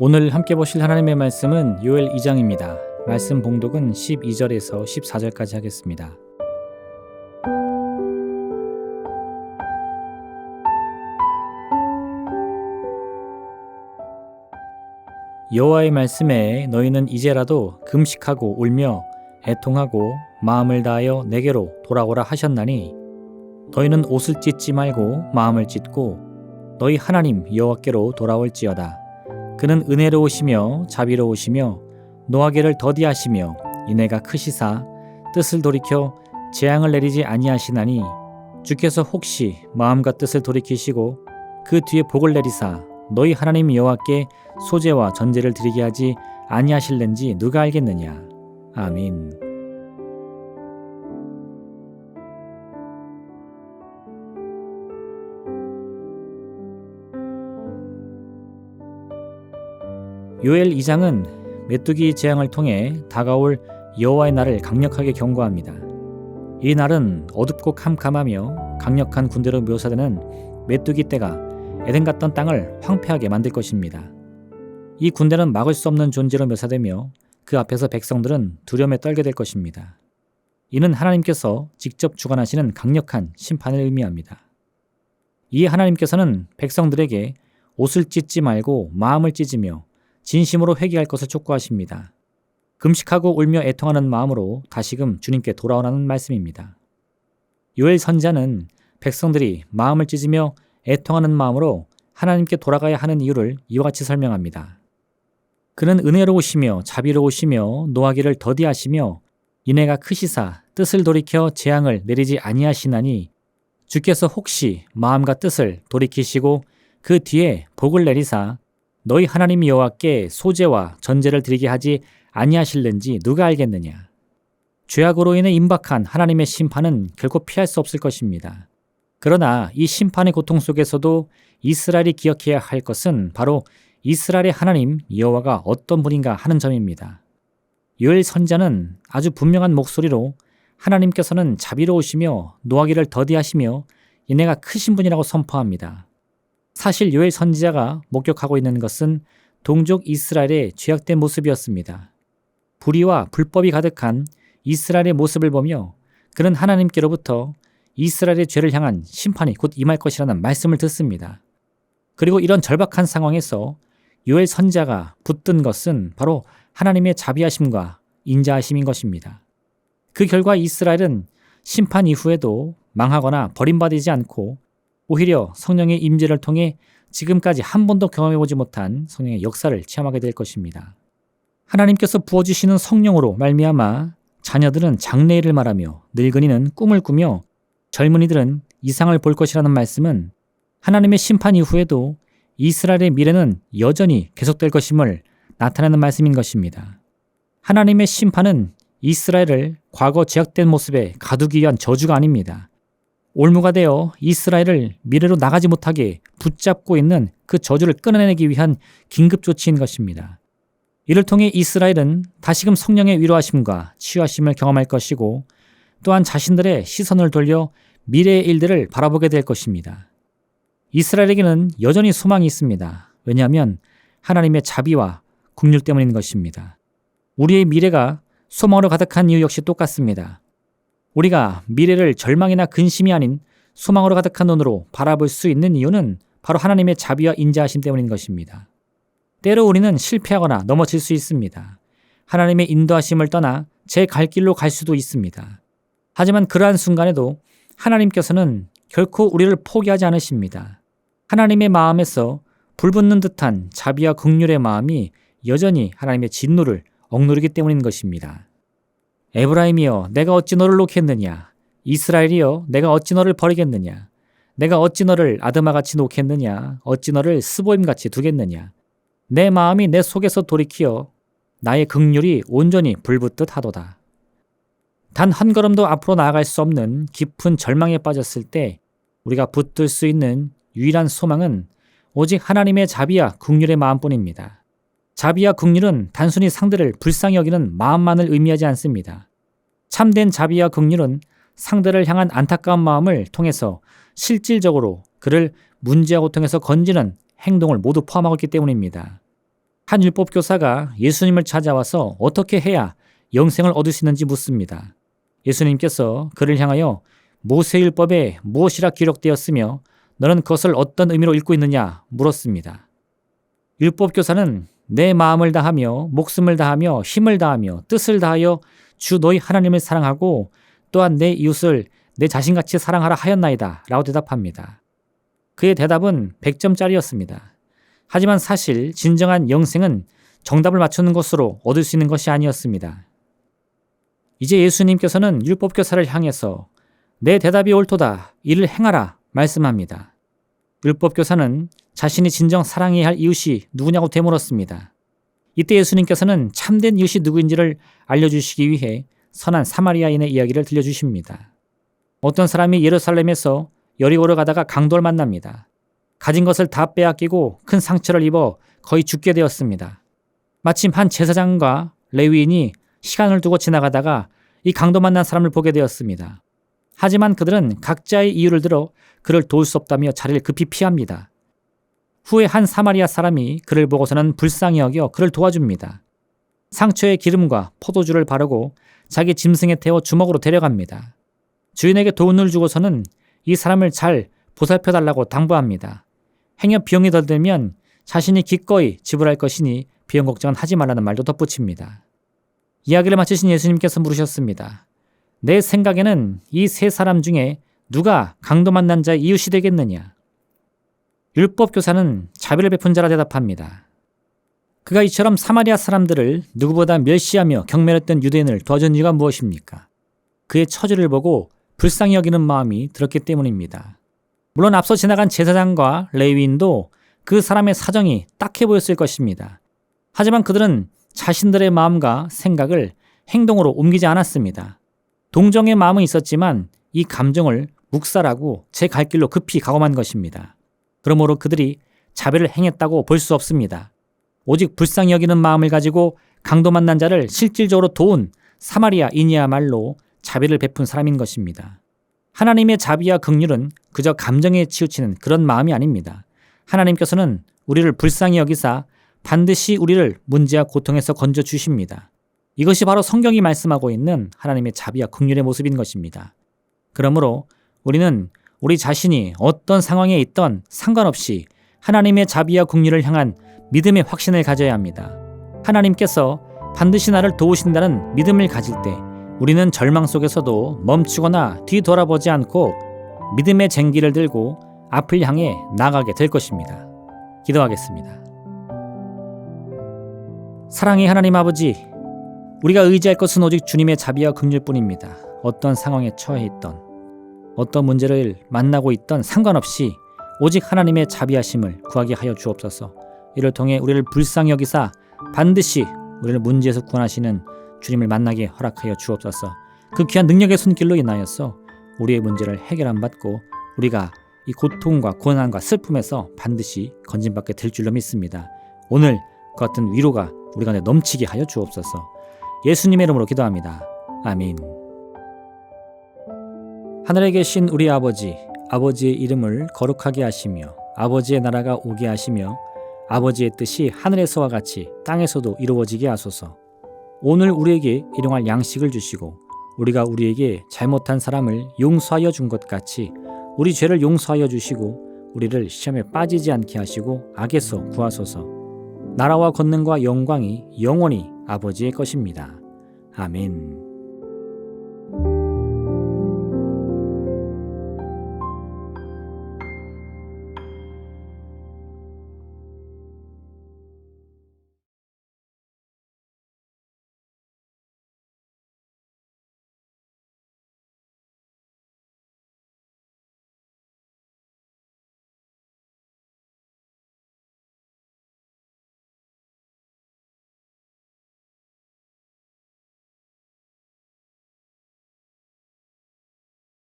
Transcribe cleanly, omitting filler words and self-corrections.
오늘 함께 보실 하나님의 말씀은 요엘 2장입니다. 말씀 봉독은 12절에서 14절까지 하겠습니다. 여호와의 말씀에 너희는 이제라도 금식하고 울며 애통하고 마음을 다하여 내게로 돌아오라 하셨나니 너희는 옷을 찢지 말고 마음을 찢고 너희 하나님 여호와께로 돌아올지어다. 그는 은혜로우시며 자비로우시며 노하기를 더디하시며 인애가 크시사 뜻을 돌이켜 재앙을 내리지 아니하시나니 주께서 혹시 마음과 뜻을 돌이키시고 그 뒤에 복을 내리사 너희 하나님 여호와께 소제와 전제를 드리게 하지 아니하실는지 누가 알겠느냐. 아멘. 요엘 2장은 메뚜기 재앙을 통해 다가올 여호와의 날을 강력하게 경고합니다. 이 날은 어둡고 캄캄하며 강력한 군대로 묘사되는 메뚜기 떼가 에덴 같던 땅을 황폐하게 만들 것입니다. 이 군대는 막을 수 없는 존재로 묘사되며 그 앞에서 백성들은 두려움에 떨게 될 것입니다. 이는 하나님께서 직접 주관하시는 강력한 심판을 의미합니다. 이에 하나님께서는 백성들에게 옷을 찢지 말고 마음을 찢으며 진심으로 회개할 것을 촉구하십니다. 금식하고 울며 애통하는 마음으로 다시금 주님께 돌아오라는 말씀입니다. 요엘 선지자는 백성들이 마음을 찢으며 애통하는 마음으로 하나님께 돌아가야 하는 이유를 이와 같이 설명합니다. 그는 은혜로우시며 자비로우시며 노하기를 더디하시며 인애가 크시사 뜻을 돌이켜 재앙을 내리지 아니하시나니 주께서 혹시 마음과 뜻을 돌이키시고 그 뒤에 복을 내리사 너희 하나님 여호와께 소제와 전제를 드리게 하지 아니하실는지 누가 알겠느냐. 죄악으로 인해 임박한 하나님의 심판은 결코 피할 수 없을 것입니다. 그러나 이 심판의 고통 속에서도 이스라엘이 기억해야 할 것은 바로 이스라엘의 하나님 여호와가 어떤 분인가 하는 점입니다. 요엘 선지자는 아주 분명한 목소리로 하나님께서는 자비로우시며 노하기를 더디하시며 인애가 크신 분이라고 선포합니다. 사실 요엘 선지자가 목격하고 있는 것은 동족 이스라엘의 죄악된 모습이었습니다. 불의와 불법이 가득한 이스라엘의 모습을 보며 그는 하나님께로부터 이스라엘의 죄를 향한 심판이 곧 임할 것이라는 말씀을 듣습니다. 그리고 이런 절박한 상황에서 요엘 선지자가 붙든 것은 바로 하나님의 자비하심과 인자하심인 것입니다. 그 결과 이스라엘은 심판 이후에도 망하거나 버림받지 않고 오히려 성령의 임재를 통해 지금까지 한 번도 경험해보지 못한 성령의 역사를 체험하게 될 것입니다. 하나님께서 부어주시는 성령으로 말미암아 자녀들은 장래일을 말하며 늙은이는 꿈을 꾸며 젊은이들은 이상을 볼 것이라는 말씀은 하나님의 심판 이후에도 이스라엘의 미래는 여전히 계속될 것임을 나타내는 말씀인 것입니다. 하나님의 심판은 이스라엘을 과거 죄악된 모습에 가두기 위한 저주가 아닙니다. 올무가 되어 이스라엘을 미래로 나가지 못하게 붙잡고 있는 그 저주를 끊어내기 위한 긴급 조치인 것입니다. 이를 통해 이스라엘은 다시금 성령의 위로하심과 치유하심을 경험할 것이고 또한 자신들의 시선을 돌려 미래의 일들을 바라보게 될 것입니다. 이스라엘에게는 여전히 소망이 있습니다. 왜냐하면 하나님의 자비와 긍휼 때문인 것입니다. 우리의 미래가 소망으로 가득한 이유 역시 똑같습니다. 우리가 미래를 절망이나 근심이 아닌 소망으로 가득한 눈으로 바라볼 수 있는 이유는 바로 하나님의 자비와 인자하심 때문인 것입니다. 때로 우리는 실패하거나 넘어질 수 있습니다. 하나님의 인도하심을 떠나 제 갈 길로 갈 수도 있습니다. 하지만 그러한 순간에도 하나님께서는 결코 우리를 포기하지 않으십니다. 하나님의 마음에서 불붙는 듯한 자비와 긍휼의 마음이 여전히 하나님의 진노를 억누르기 때문인 것입니다. 에브라임이여 내가 어찌 너를 놓겠느냐. 이스라엘이여 내가 어찌 너를 버리겠느냐. 내가 어찌 너를 아드마같이 놓겠느냐. 어찌 너를 스보임같이 두겠느냐. 내 마음이 내 속에서 돌이키어 나의 긍휼이 온전히 불붙듯 하도다. 단 한 걸음도 앞으로 나아갈 수 없는 깊은 절망에 빠졌을 때 우리가 붙들 수 있는 유일한 소망은 오직 하나님의 자비와 긍휼의 마음뿐입니다. 자비와 긍휼은 단순히 상대를 불쌍히 여기는 마음만을 의미하지 않습니다. 참된 자비와 긍휼은 상대를 향한 안타까운 마음을 통해서 실질적으로 그를 문제와 고통에서 건지는 행동을 모두 포함하고 있기 때문입니다. 한 율법 교사가 예수님을 찾아와서 어떻게 해야 영생을 얻을 수 있는지 묻습니다. 예수님께서 그를 향하여 모세율법에 무엇이라 기록되었으며 너는 그것을 어떤 의미로 읽고 있느냐 물었습니다. 율법 교사는 내 마음을 다하며 목숨을 다하며 힘을 다하며 뜻을 다하여 주 너희 하나님을 사랑하고 또한 내 이웃을 내 자신같이 사랑하라 하였나이다 라고 대답합니다. 그의 대답은 100점짜리였습니다. 하지만 사실 진정한 영생은 정답을 맞추는 것으로 얻을 수 있는 것이 아니었습니다. 이제 예수님께서는 율법교사를 향해서 내 대답이 옳도다. 이를 행하라 말씀합니다. 율법교사는 자신이 진정 사랑해야 할 이웃이 누구냐고 되물었습니다. 이때 예수님께서는 참된 이웃이 누구인지를 알려주시기 위해 선한 사마리아인의 이야기를 들려주십니다. 어떤 사람이 예루살렘에서 여리고를 가다가 강도를 만납니다. 가진 것을 다 빼앗기고 큰 상처를 입어 거의 죽게 되었습니다. 마침 한 제사장과 레위인이 시간을 두고 지나가다가 이 강도 만난 사람을 보게 되었습니다. 하지만 그들은 각자의 이유를 들어 그를 도울 수 없다며 자리를 급히 피합니다. 후에 한 사마리아 사람이 그를 보고서는 불쌍히 여겨 그를 도와줍니다. 상처에 기름과 포도주를 바르고 자기 짐승에 태워 주먹으로 데려갑니다. 주인에게 돈을 주고서는 이 사람을 잘 보살펴달라고 당부합니다. 행여 비용이 덜 들면 자신이 기꺼이 지불할 것이니 비용 걱정은 하지 말라는 말도 덧붙입니다. 이야기를 마치신 예수님께서 물으셨습니다. 내 생각에는 이 세 사람 중에 누가 강도 만난 자의 이웃이 되겠느냐? 율법교사는 자비를 베푼 자라 대답합니다. 그가 이처럼 사마리아 사람들을 누구보다 멸시하며 경멸했던 유대인을 도와준 이유가 무엇입니까? 그의 처지를 보고 불쌍히 여기는 마음이 들었기 때문입니다. 물론 앞서 지나간 제사장과 레위인도 그 사람의 사정이 딱해 보였을 것입니다. 하지만 그들은 자신들의 마음과 생각을 행동으로 옮기지 않았습니다. 동정의 마음은 있었지만 이 감정을 묵살하고 제 갈 길로 급히 가고만 것입니다. 그러므로 그들이 자비를 행했다고 볼 수 없습니다. 오직 불쌍히 여기는 마음을 가지고 강도 만난 자를 실질적으로 도운 사마리아인이야말로 자비를 베푼 사람인 것입니다. 하나님의 자비와 긍휼은 그저 감정에 치우치는 그런 마음이 아닙니다. 하나님께서는 우리를 불쌍히 여기사 반드시 우리를 문제와 고통에서 건져 주십니다. 이것이 바로 성경이 말씀하고 있는 하나님의 자비와 긍휼의 모습인 것입니다. 그러므로 우리는 우리 자신이 어떤 상황에 있던 상관없이 하나님의 자비와 긍휼을 향한 믿음의 확신을 가져야 합니다. 하나님께서 반드시 나를 도우신다는 믿음을 가질 때 우리는 절망 속에서도 멈추거나 뒤돌아보지 않고 믿음의 쟁기를 들고 앞을 향해 나가게 될 것입니다. 기도하겠습니다. 사랑의 하나님 아버지, 우리가 의지할 것은 오직 주님의 자비와 긍휼뿐입니다. 어떤 상황에 처해 있던, 어떤 문제를 만나고 있던 상관없이 오직 하나님의 자비하심을 구하게 하여 주옵소서. 이를 통해 우리를 불쌍히 여기사 반드시 우리를 문제에서 구원하시는 주님을 만나게 허락하여 주옵소서. 그 귀한 능력의 손길로 인하여서 우리의 문제를 해결 안 받고 우리가 이 고통과 고난과 슬픔에서 반드시 건진받게 될 줄로 믿습니다. 오늘 그 같은 위로가 우리 가운데 넘치게 하여 주옵소서. 예수님의 이름으로 기도합니다. 아멘. 하늘에 계신 우리 아버지, 아버지의 이름을 거룩하게 하시며 아버지의 나라가 오게 하시며 아버지의 뜻이 하늘에서와 같이 땅에서도 이루어지게 하소서. 오늘 우리에게 일용할 양식을 주시고 우리가 우리에게 잘못한 사람을 용서하여 준 것 같이 우리 죄를 용서하여 주시고 우리를 시험에 빠지지 않게 하시고 악에서 구하소서. 나라와 권능과 영광이 영원히 아버지의 것입니다. 아멘.